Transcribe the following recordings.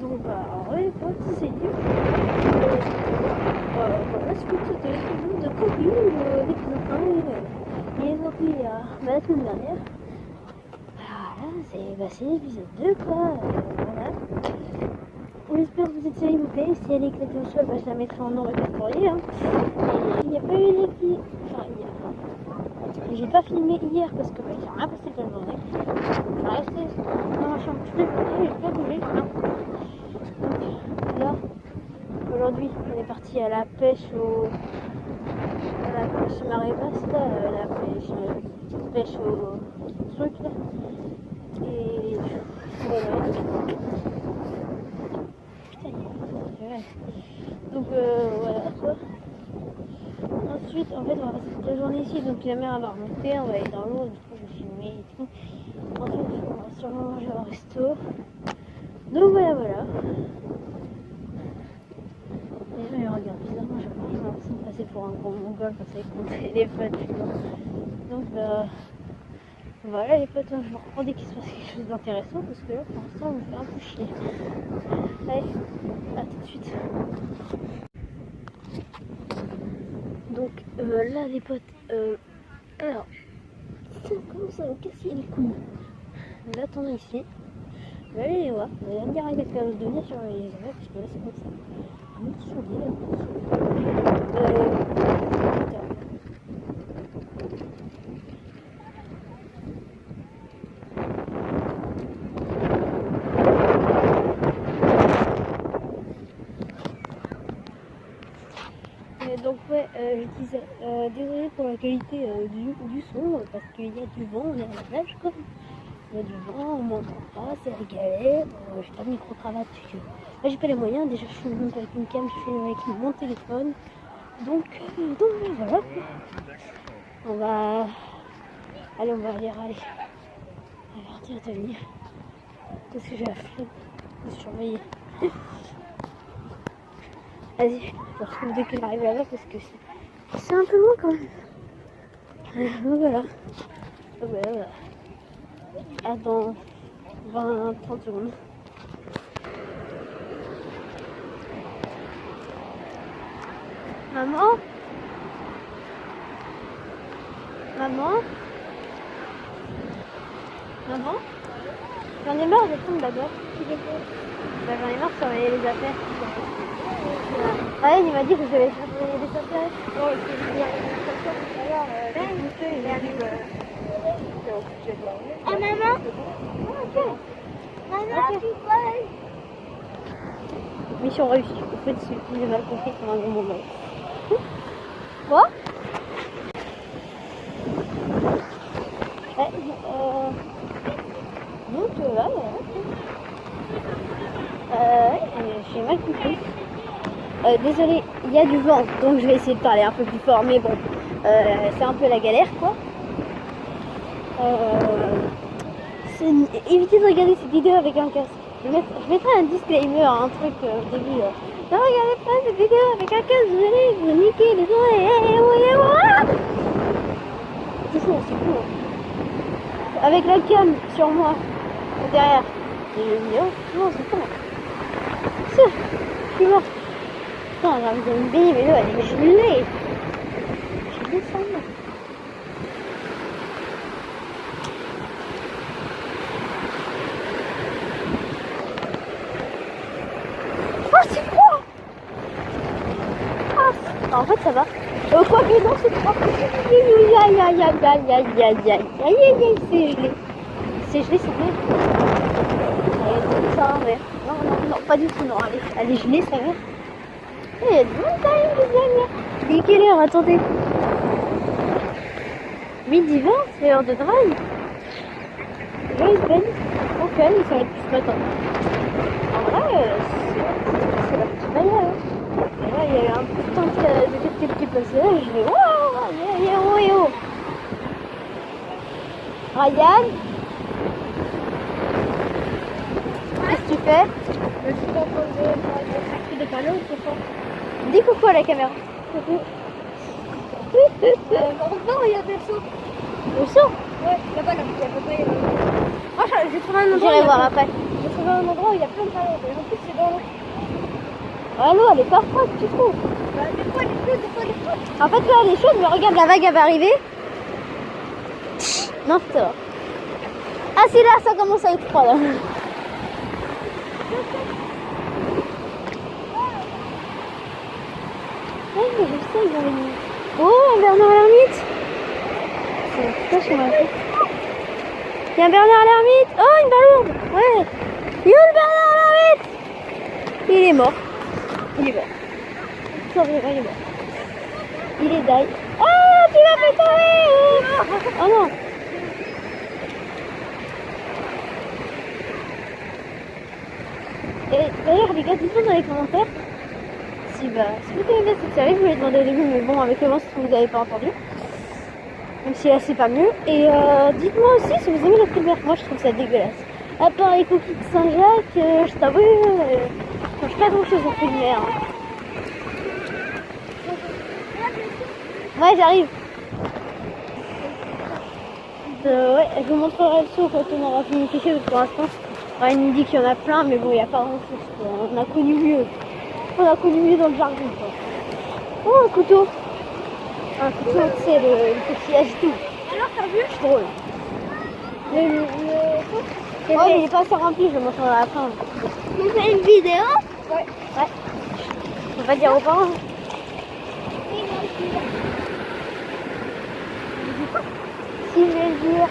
Donc en vrai les potes c'est dur. Voilà ce que tu te laisses de copies avec les copies la semaine dernière. Voilà, c'est l'épisode 2 quoi. Voilà. J'espère que cette série vous plaît. Si elle est éclatée au sol, je la mettrai en nom répertorié. Hein. Il n'y a pas eu les filles. Enfin, j'ai pas filmé hier parce que j'ai rien passé de la journée. Je suis restée dans ma chambre toute la journée, j'ai pas bougé. Donc là, aujourd'hui, on est parti à la pêche marée basse là, la pêche au truc là. Et voilà. Putain, donc voilà quoi. Ensuite, en fait, on va passer toute la journée ici, donc la mer va remonter, on va aller dans l'eau, du coup je vais filmer et tout. Ensuite, on va sûrement manger au resto. Donc voilà. Et là, je regarde bizarrement, j'ai l'impression de passer pour un gros mongol comme ça avec mon téléphone, tu vois. Donc voilà les potes, je vous reprends dès qu'il se passe quelque chose d'intéressant parce que là pour l'instant on me fait un peu chier. Allez, à tout de suite. Donc là les potes, alors ça commence à me casser les couilles. Nous l'attendons ici. Je vais aller les voir. Vous allez me dire à quelle période de venir sur les immeubles parce que là c'est comme ça. Un petit soulier, donc ouais, je disais, désolé pour la qualité du son, parce qu'il y a du vent, on est à la plage quoi. Il y a du vent, on m'entend pas, c'est la galère, j'ai pas de micro-cravate parce que là j'ai pas les moyens, déjà je filme avec une cam, je filme avec mon téléphone, donc voilà. On va aller arrêter de venir, parce que j'ai la flemme de surveiller. Vas-y, je me retrouve dès qu'il arrive là-bas parce que c'est un peu loin quand même. Donc voilà. Attends 20-30 secondes. Maman, j'en ai marre de prendre d'abord. J'en ai marre de surveiller les affaires. Il m'a dit que je devais surveiller les affaires. Ah maman, mission réussie. En fait, j'ai mal compris comme un gros moment. Quoi? Donc là, j'ai mal compris. Désolé, il y a du vent, donc je vais essayer de parler un peu plus fort, mais bon, c'est un peu la galère quoi. Évitez de regarder cette vidéo avec un casque. Je mettrai un disclaimer, un truc au début. Ne regardez pas cette vidéo avec un casque, vous allez vous niquer les oreilles. C'est cool, c'est cool. Avec la cam sur moi, derrière. Et je me dis, oh, non, c'est pas mal. Je suis morte. Putain, j'ai envie de me baigner, mais là, elle est gelée. Je vais descendre. En fait ça va. Quoi que non, c'est trop. Aïe, c'est gelé, c'est vrai. Ça, ouais. Non, pas du tout, non. Elle est gelée, ça va. Il y a du monde quand même, les amis. Il est quelle heure? Attendez. 12h20, c'est l'heure de drive. Joyce Ben. Ok, ça va être plus ce matin. En vrai, c'est la petite manière. Et là, il y a eu un putain de petit passage. Je vais waouh, Ryan, qu'est-ce que tu fais? Je suis en train de faire des panneaux, c'est quoi? Dis coucou à la caméra. Coucou. Non, il y a des sauts. Des sauts? Ouais, là-bas, il y a pas. Moi, j'ai trouvé un endroit. J'irai voir après. J'ai trouvé dans un endroit où il y a plein de ballons. Et en plus, c'est dans l'eau. Ah, l'eau, elle est pas froide, tu trouves? Bah, des fois, elle est chaude, des fois, elle est froide. En fait, là, elle est chaude, mais regarde, la vague, elle va arriver. Non, c'est vrai. Ah, si, là, ça commence à être froid, là. Oui, mais je sais, ils ont venir. Oh, un Bernard l'ermite. C'est ça, je m'en fait. Il y a un Bernard l'ermite. Oh, une balourde. Ouais. Yo, le Bernard l'ermite. Il est mort. Il est mort. Survivant, il est mort. Il est die. Oh, tu l'as fait tomber. Oh non. Et d'ailleurs, les gars, dites-moi dans les commentaires si vous aimez bien cette série. Je vous l'ai demandé au début, mais bon, avec le vent, si vous n'avez pas entendu. Même si là, c'est pas mieux. Et dites-moi aussi si vous aimez la fruits de mer. Moi, je trouve ça dégueulasse. À part les coquilles de Saint-Jacques, je t'avoue, je mange pas grand-chose aux fruits de mer. Hein. Ouais, j'arrive. Ouais, je vous montrerai le saut quand on aura fini de pêcher, parce que pour l'instant, Ryan nous dit qu'il y en a plein, mais bon, il n'y a pas grand-chose. On a connu mieux. On a connu mieux dans le jardin, quoi. Oh, un couteau. Un couteau, tu sais, le coquillage et tout. Alors, t'as vu? C'est drôle. Oh, mais il est pas assez rempli, je vais montrer à la fin. On fait une vidéo? Ouais. Ouais. Faut pas dire aux parents. Si, je vais le dire.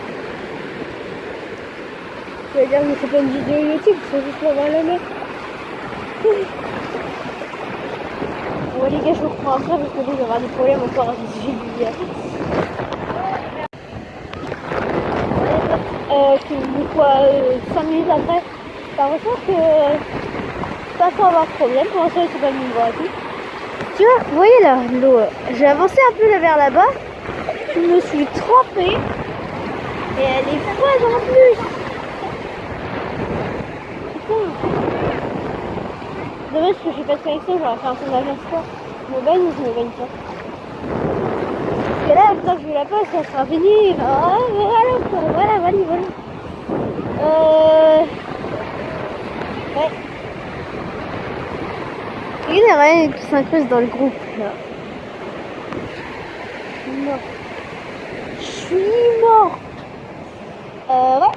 Je vais dire que c'est pas une vidéo YouTube, c'est juste pour voir la mer. Bon les gars, je vous reprends après parce que là, je vais avoir des problèmes encore à ce sujet du lien. Je vous dis quoi, 5 minutes après, t'as l'impression que pas sans avoir de problème. Pour l'instant, c'est pas le niveau à tout. Tu vois, vous voyez là, l'eau, j'ai avancé un peu vers là-bas, je me suis trempée et elle est froide en plus. Putain. Dommage que j'ai pas de connexion, j'aurais fait un sondage sport. Je me baigne ou je me baigne pas? Parce que là, le temps que je la passe, ça sera fini. Ah, voilà. Ouais. Il y a rien qui s'incruste dans le groupe là. Je suis mort. Je suis mort. Ouais.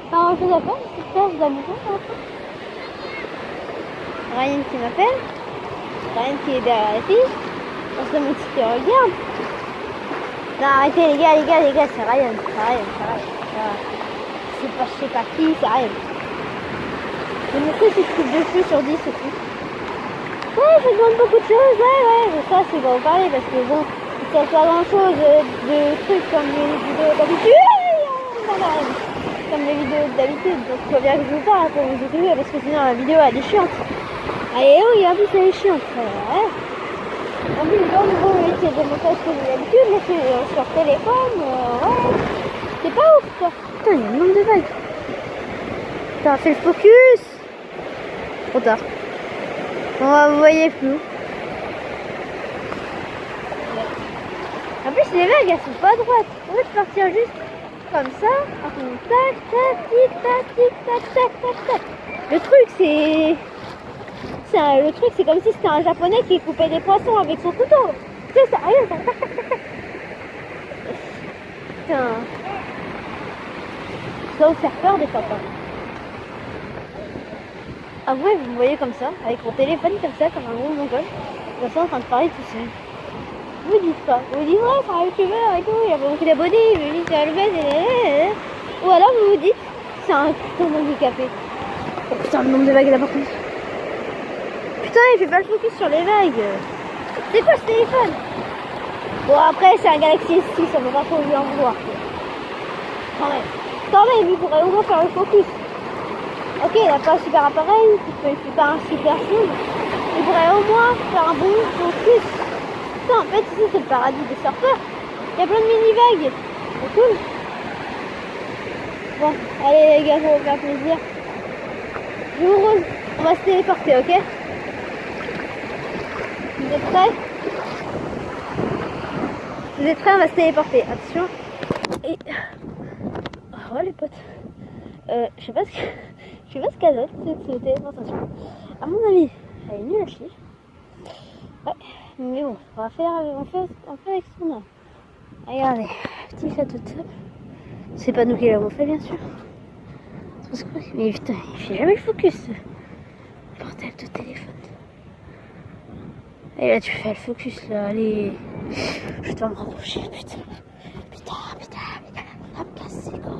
Pas grand chose à faire, c'est faire de la maison. Ryan qui m'appelle. Ryan qui est derrière la fille. On se montre qui regarde. Non, arrêtez les gars, c'est Ryan. C'est pas je sais pas qui, c'est Ryan. Je vais montrer si je trouve 2 cheveux sur 10 et tout. Ouais, je demande beaucoup de choses, ouais, mais ça c'est bon parler parce que bon, ça fait pas grand chose de trucs comme les vidéos d'habitude. Comme les vidéos d'habitude, donc il faut bien que je vous parle pour vous écouter parce que sinon la vidéo elle est chiante. Allez, oui, en plus elle est chiante. Ouais. En plus, le nouveau métier de montage que j'ai l'habitude, mais c'est sur téléphone, ouais. C'est pas ouf quoi. Putain, il y a un nombre de vagues. T'as fait le focus. Trop tard. Vous voyez flou. En plus les vagues elles sont pas droites. On va partir juste comme ça. Tac, tac, tic, tac, tic, tac, tac, tac, tac. Le truc c'est comme si c'était un japonais qui coupait des poissons avec son couteau. Tu sais, ça rien, ça. Putain. Ça va vous faire peur des fois pas. Ah ouais, vous me voyez comme ça, avec mon téléphone comme ça, comme un gros mongol. Comme ça en train de parler tout seul. Vous dites pas. Vous dites ouais, c'est un youtubeur et tout, il y a pas beaucoup d'abonnés, il me dit c'est le ou alors vous vous dites c'est un putain d'handicapé. Oh putain, le nombre de vagues là par contre. Putain, il fait pas le focus sur les vagues. C'est quoi ce téléphone? Bon après c'est un Galaxy S6, on peut pas trop lui en vouloir. Quand même, il pourrait au moins faire le focus. Ok, il n'a pas un super appareil, il fait pas un super film. Il pourrait au moins faire un bon focus. Putain, en fait, ici c'est le paradis des surfeurs. Il y a plein de mini-vagues. C'est cool. Bon, allez les gars, ça va vous faire plaisir. Je vous rose. On va se téléporter, ok? Vous êtes prêts? Vous êtes prêts? On va se téléporter. Attention. Et... Oh les potes. Je sais pas ce cascade, c'était attention. À mon avis, elle est nulle à chier. Ouais, mais bon, on fait avec ce qu'on a. Regardez, petit château de sable. C'est pas nous qui l'avons fait, bien sûr. Mais putain, il fait jamais le focus, ce bordel de téléphone. Et là, tu fais le focus, là, allez. Je dois me rapprocher, putain. Putain, on va me casser, quoi.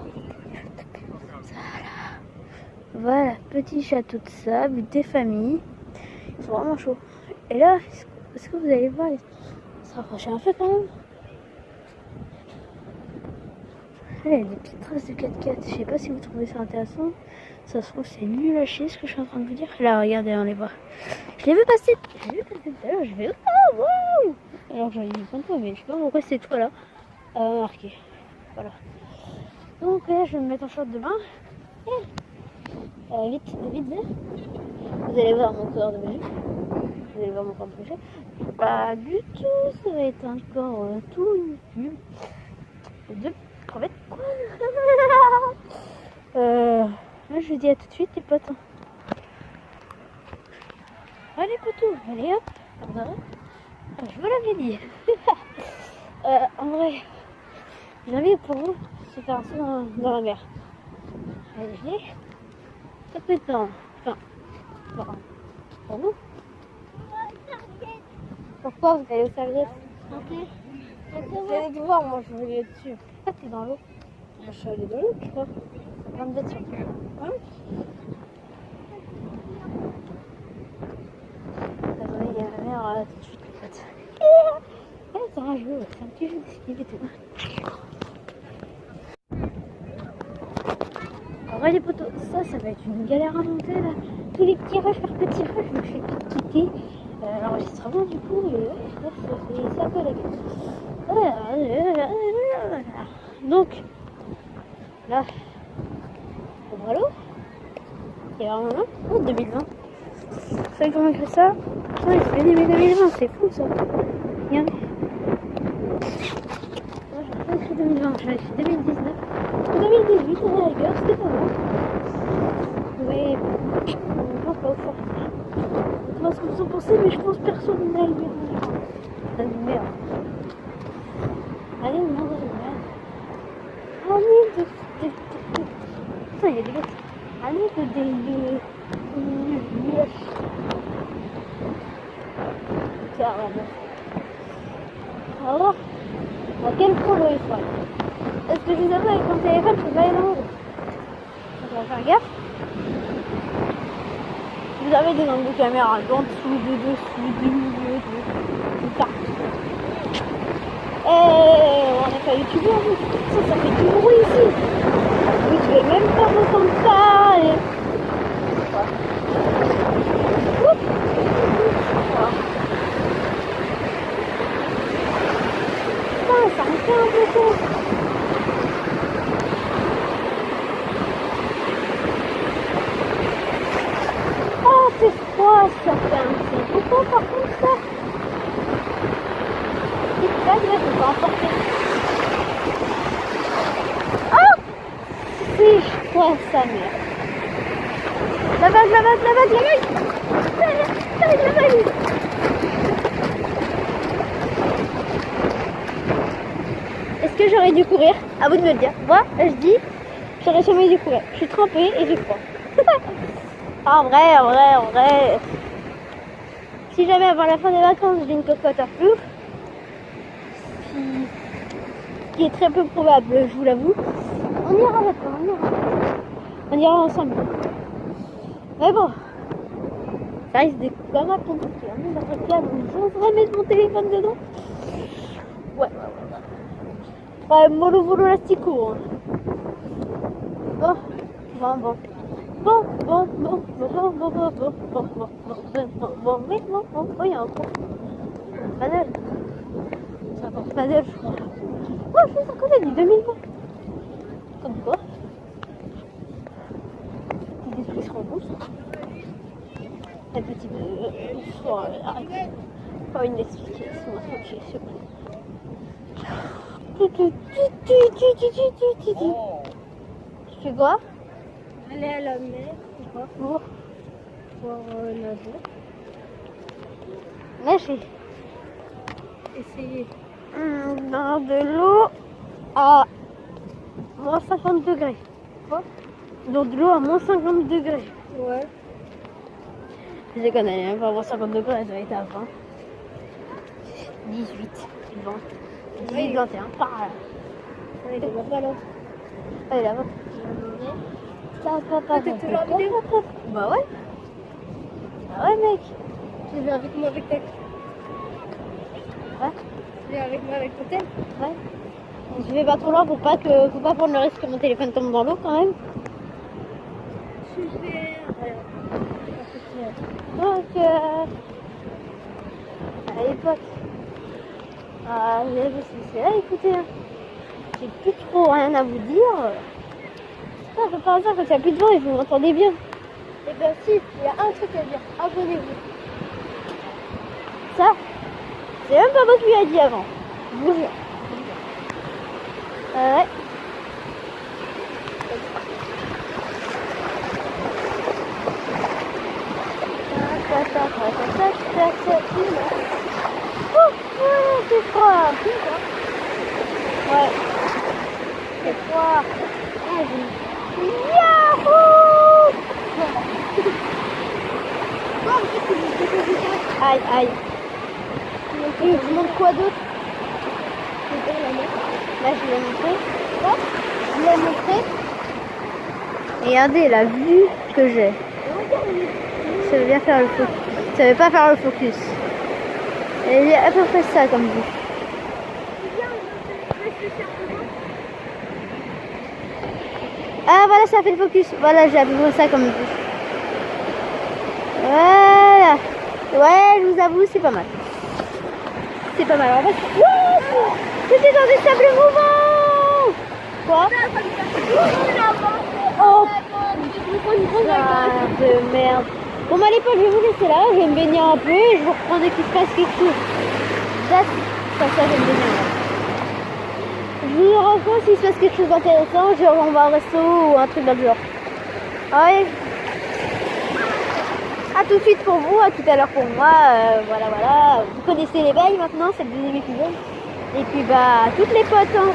Voilà, petit château de sable, des familles. Ils sont vraiment chauds. Et là, est-ce que vous allez voir, se rapprocher un peu quand même. Là, il y a des petites traces de 4x4. Je sais pas si vous trouvez ça intéressant. Ça se trouve, c'est nul à chier ce que je suis en train de vous dire. Là, regardez, on les voit. Je l'ai vu passer tout à l'heure. Je vais. Oh, wow. Alors, j'en ai vu plein de fois, mais je sais pas pourquoi c'est toi là. Marqué. Voilà. Donc, là, je vais me mettre en short de bain. Vite, vous allez voir mon corps de magie. Vous allez voir mon corps de magie. Pas du tout, ça va être un corps tout nu. De crevettes, quoi. Là, je vous dis à tout de suite, les potes. Allez, poteau, allez hop. Je vous l'avais dit. En vrai, j'ai envie pour vous de faire un saut dans la mer. Allez, ça peut être enfin, pour vous. Pourquoi vous allez aux serviettes? Vous allez devoir, moi je vais aller dessus. Pourquoi t'es dans l'eau? Je suis allée dans l'eau, je crois. Je viens de mettre sur le hein? Attendez, il y a la mer tout de suite en fait. C'est un jeu, c'est un petit jeu d'esquive et tout. En vrai les potos, ça va être une galère à monter là. Tous les petits rushs par petits rushs, je me fais quitter l'enregistrement du coup, c'est un peu la gueule. Donc, là, on va l'eau. Il y a vraiment en 2020. Vous savez comment je fais ça? Ouais, c'est bien aimé 2020, c'est fou ça. Regardez. Moi j'ai pas écrit 2020, j'ai écrit 2019. 2018, on est à la gueule, c'était pas mal. Mais on va pas au fort. Je sais pas ce que vous en pensez, mais je pense personne n'a le merde. Allez, on mange de merde. Allez, putain, il y a des gars. Allez, des tiens, alors, à quel point l'eau est froide? Est-ce que je vous avoue, avec mon téléphone, je peux pas aller dans l'eau? Donc, on va faire gaffe. Vous avez des angles de caméra, d'en dessous, de dessus, du milieu, de partout. On n'est pas youtubeur, ça fait du bruit ici. Oui, tu vais même pas m'entendre parler. Putain, ça me fait un peu chaud. Oh, c'est froid, ça fait un petit peu froid par contre ça. Là, je peux pas emporter. Oh, c'est froid sa mère. La vague. Est-ce que j'aurais dû courir? À vous de me le dire. Moi, je dis, j'aurais jamais dû courir. Je suis trempée et j'ai froid. En vrai. Si jamais avant la fin des vacances, j'ai une cocotte à flou, qui est très peu probable, je vous l'avoue, on ira d'accord, on ira ensemble. Mais bon, ça risque d'être pas mal compliqué. Je vais mettre mon téléphone dedans. Ouais. Mollo volo lastico. Bon, il y a un cours. Paddle. C'est un cours paddle, je crois. Oh, je fais ça quand même, 2020. Comme quoi. Les esprits se rencontrent. Un petit peu. Arrête. Pas une explication, ok, c'est bon. Tu fais quoi? aller à la mer ou pas pour nager. Nager. Essayer. Dans de l'eau à moins 50 degrés. Quoi? Dans de l'eau à moins 50 degrés. Ouais. Je sais qu'on allait même pas avoir 50 degrés, ça va être à 20. 18, 20, 18, 21, par là. Ouais, t'es pas là. Allez là-bas. Ah, t'es toujours en vidéo? Bah ouais. Bah ouais mec. Tu viens avec moi avec ta... Ouais. Tu viens avec moi avec ton tel? Ouais. Je vais pas trop loin faut pas prendre le risque que mon téléphone tombe dans l'eau quand même. Super. Donc allez potes. C'est là écoutez. Hein. J'ai plus trop rien à vous dire. Ça fait pas ça quand il n'y a plus de vent et vous m'entendez bien. Et bien si, il y a un truc à dire. Abonnez-vous. Ça, c'est même pas moi qui lui a dit avant. Je vous jure. Ouais. Oh, ouais, c'est froid. Ouais. C'est froid. Yahoo! Aïe, aïe. Et tu montres quoi d'autre? Là, je l'ai montré. Je l'ai montré. Regardez la vue que j'ai. Ça veut bien faire le focus. Ça veut pas faire le focus. Il y a à peu près ça comme vue. Ah voilà, ça fait le focus. Voilà, j'ai à peu près ça comme vue. Voilà. Ouais, je vous avoue, c'est pas mal. C'est pas mal. En fait, c'était dans des sables mouvants. Quoi? Oh, de merde. Bon, bah les potes, je vais vous laisser là. Je vais me baigner un peu et je vous reprends dès qu'il se passe quelque chose. Comme ça, je vais me baigner. Je vous reprends s'il se passe quelque chose d'intéressant. Genre, on va au resto ou un truc dans le genre. Ouais. A tout de suite pour vous, à tout à l'heure pour moi. Voilà. Vous connaissez les bails maintenant, c'est le deuxième épisode. Et puis, bah, toutes les potes. Hein.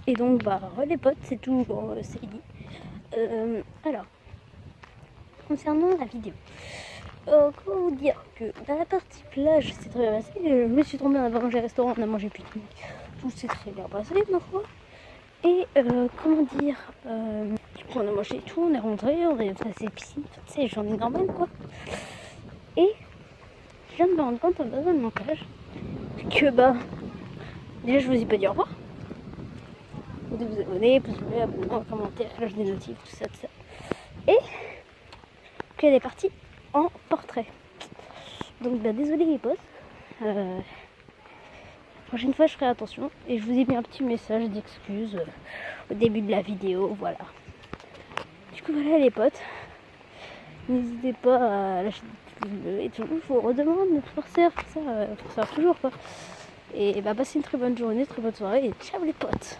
Et donc, bah, les potes, c'est tout. Bon, c'est fini. Alors, concernant la vidéo, comment vous dire que dans la partie plage, c'est très bien passé. Je me suis trompée, on a mangé au restaurant, on a mangé plus de tout s'est très bien passé, ma foi. Et comment dire, du coup, on a mangé tout, on est rentré, on est passé piscine, toutes ces journées normales, quoi. Et je viens de me rendre compte en faisant le montage que, bah, déjà, je vous ai pas dit au revoir. De vous abonner, abonnement, commentaire, cloche des notifs, tout ça. Et qu'elle est partie en portrait. Donc bah désolé les potes. La prochaine fois je ferai attention. Et je vous ai mis un petit message d'excuse au début de la vidéo. Voilà. Du coup voilà les potes. N'hésitez pas à lâcher des pouces bleus et tout. Je vous redemande pour ça, toujours quoi. Et bah passez une très bonne journée, très bonne soirée et ciao les potes.